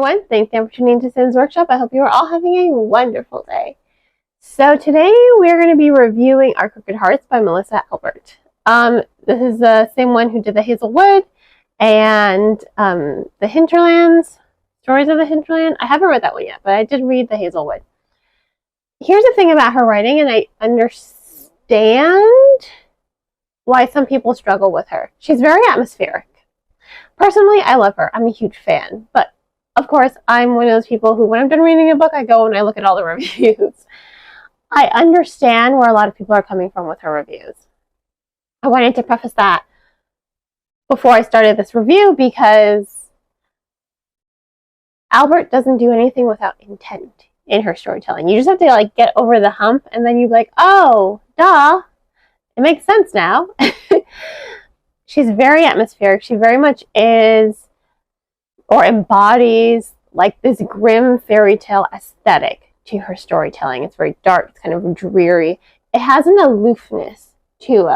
everyone. Thanks again for tuning into Sin's Workshop. I hope you are all having a wonderful day. So today we're going to be reviewing Our Crooked Hearts by Melissa Albert. This is the same one who did the Hazelwood and the Hinterlands, Stories of the Hinterland. I haven't read that one yet, but I did read the Hazelwood. Here's the thing about her writing, and I understand why some people struggle with her. She's very atmospheric. Personally, I love her. I'm a huge fan. But, of course, I'm one of those people who, when I'm done reading a book, I go and I look at all the reviews. I understand where a lot of people are coming from with her reviews. I wanted to preface that before I started this review because Albert doesn't do anything without intent in her storytelling. You just have to, get over the hump, and then you're like, oh, duh. It makes sense now. She's very atmospheric. She very much is or embodies this grim fairy tale aesthetic to her storytelling. It's very dark. It's kind of dreary. It has an aloofness to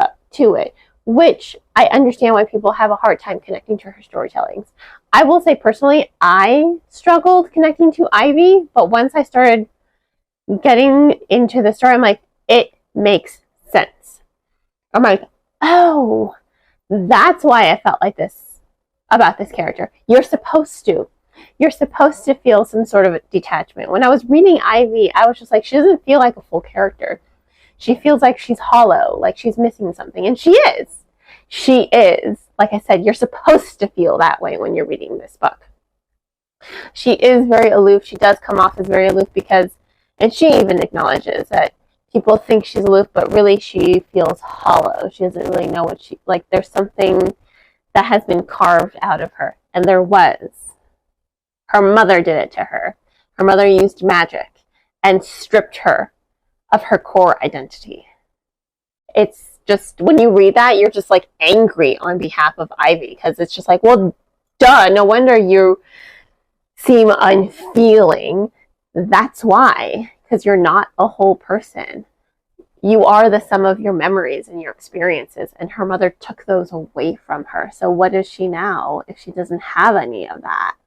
it, which I understand why people have a hard time connecting to her storytellings. I will say personally, I struggled connecting to Ivy, but once I started getting into the story, I'm like, it makes sense. I'm like, oh, that's why I felt like this about this character. You're supposed to feel some sort of detachment. When I was reading Ivy, I was just like, she doesn't feel like a full character. She feels like she's hollow, like she's missing something. And she is. She is. Like I said, you're supposed to feel that way when you're reading this book. She is very aloof. She does come off as very aloof and she even acknowledges that people think she's aloof, but really she feels hollow. She doesn't really know what there's something that has been carved out of her. And there was. Her mother did it to her. Her mother used magic and stripped her of her core identity. It's just, when you read that, you're just angry on behalf of Ivy, because it's just well, duh, no wonder you seem unfeeling. That's why. Because you're not a whole person. You are the sum of your memories and your experiences, and her mother took those away from her. So what is she now if she doesn't have any of that?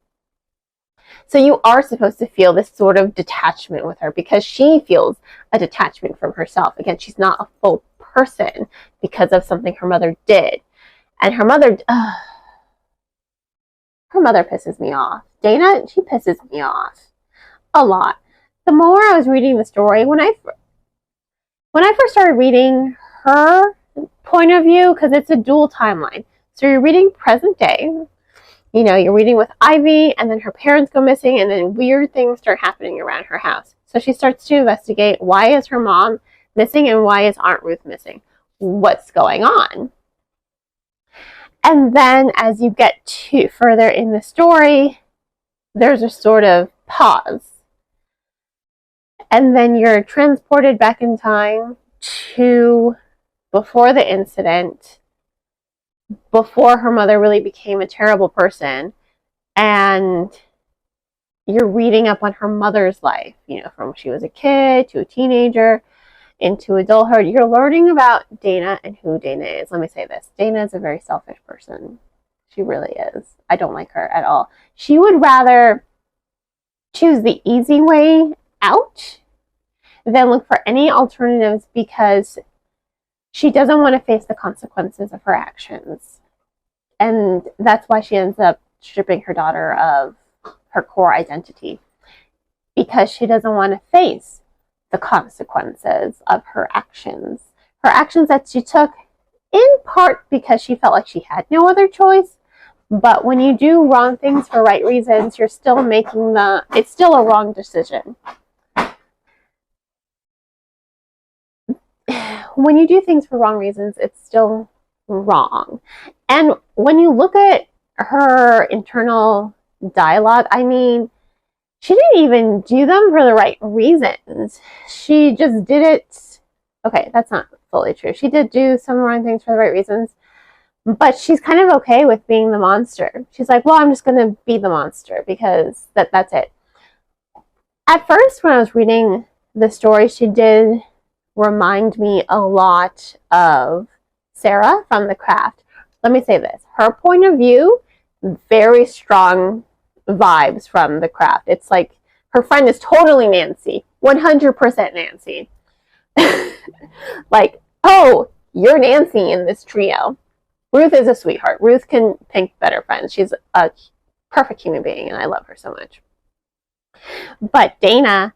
So you are supposed to feel this sort of detachment with her because she feels a detachment from herself. Again, she's not a full person because of something her mother did. And her mother pisses me off. Dana, she pisses me off a lot. The more I was reading the story, when I first started reading her point of view, because it's a dual timeline. So you're reading present day. You're reading with Ivy, and then her parents go missing, and then weird things start happening around her house. So she starts to investigate, why is her mom missing, and why is Aunt Ruth missing? What's going on? And then as you get further in the story, there's a sort of pause. And then you're transported back in time to before the incident, before her mother really became a terrible person, and you're reading up on her mother's life, from when she was a kid to a teenager into adulthood. You're learning about Dana and who Dana is. Let me say this. Dana is a very selfish person. She really is. I don't like her at all. She would rather choose the easy way out than look for any alternatives because she doesn't want to face the consequences of her actions. And that's why she ends up stripping her daughter of her core identity, because she doesn't want to face the consequences of her actions. Her actions that she took in part because she felt like she had no other choice. But when you do wrong things for right reasons, you're still it's still a wrong decision. When you do things for wrong reasons, it's still wrong. And when you look at her internal dialogue, she didn't even do them for the right reasons. She just did it. Okay, that's not fully true. She did do some wrong things for the right reasons, but she's kind of okay with being the monster. She's like, well, I'm just going to be the monster because that's it. At first, when I was reading the story, she did remind me a lot of Sarah from The Craft. Let me say this. Her point of view, very strong vibes from the craft. It's like her friend is totally Nancy, 100% Nancy. Like, oh, you're Nancy in this trio. Ruth is a sweetheart. Ruth can pick better friends. She's a perfect human being, and I love her so much. But Dana,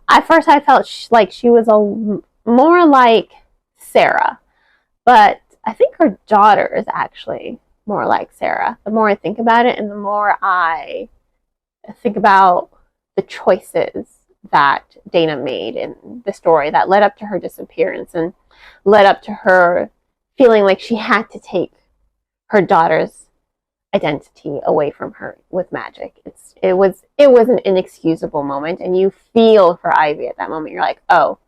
at first I felt like she was more like Sarah, but I think her daughter is actually more like Sarah. The more I think about it, and the more I think about the choices that Dana made in the story that led up to her disappearance and led up to her feeling like she had to take her daughter's identity away from her with magic. It was an inexcusable moment, and you feel for Ivy at that moment. You're like, oh,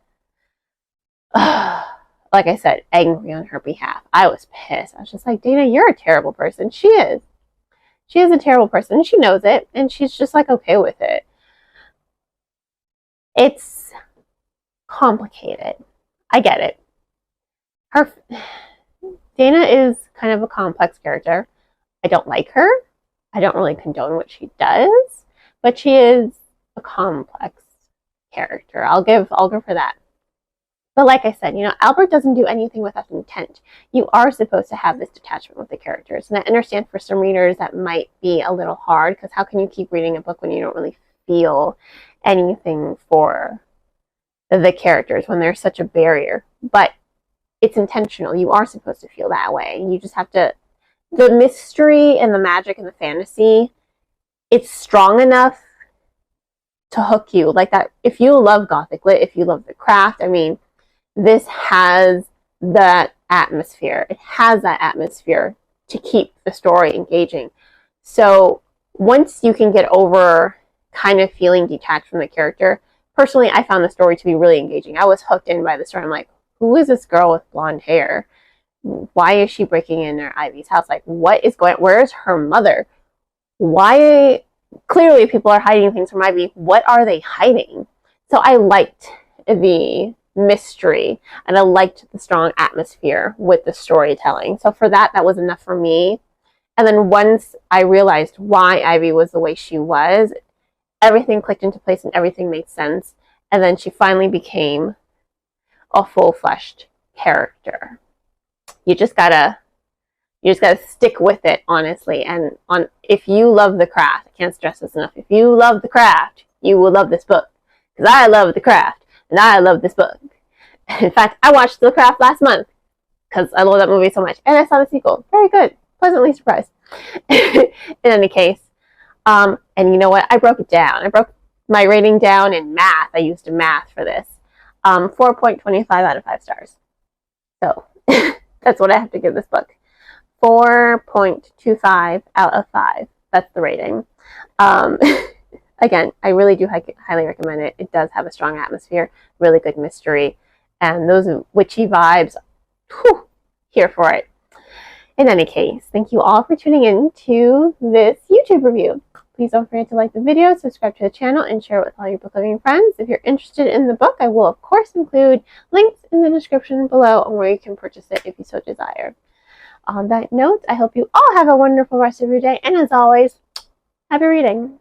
like I said, angry on her behalf. I was pissed. I was just like, Dana, you're a terrible person. She is a terrible person, and she knows it, and she's just like okay with it. It's complicated. I get it. Dana is kind of a complex character. I don't like her. I don't really condone what she does, but she is a complex character. I'll give her that. But like I said, Albert doesn't do anything without intent. You are supposed to have this detachment with the characters. And I understand for some readers that might be a little hard, because how can you keep reading a book when you don't really feel anything for the characters, when there's such a barrier? But it's intentional. You are supposed to feel that way. You just have to, the mystery and the magic and the fantasy, it's strong enough to hook you. Like that, if you love Gothic lit, if you love the craft, I mean, this has that atmosphere. It has that atmosphere to keep the story engaging. So once you can get over kind of feeling detached from the character, personally, I found the story to be really engaging. I was hooked in by the story. I'm like, who is this girl with blonde hair? Why is she breaking into Ivy's house? Like, what is going on? Where is her mother? Why? Clearly, people are hiding things from Ivy. What are they hiding? So I liked the mystery, and I liked the strong atmosphere with the storytelling. So for that was enough for me. And then once I realized why Ivy was the way she was, everything clicked into place and everything made sense. And then she finally became a full-fleshed character. You just gotta stick with it, honestly. And if you love the craft, I can't stress this enough, if you love the craft, you will love this book. Because I love the craft, and I love this book. In fact, I watched The Craft last month because I love that movie so much. And I saw the sequel. Very good. Pleasantly surprised. In any case, and you know what? I broke it down. I broke my rating down in math. I used a math for this. 4.25 out of 5 stars. So that's what I have to give this book. 4.25 out of 5. That's the rating. Again, I really do highly recommend it. It does have a strong atmosphere, really good mystery, and those witchy vibes, whew, here for it. In any case, thank you all for tuning in to this YouTube review. Please don't forget to like the video, subscribe to the channel, and share it with all your book loving friends. If you're interested in the book, I will of course include links in the description below on where you can purchase it if you so desire. On that note, I hope you all have a wonderful rest of your day, and as always, happy reading.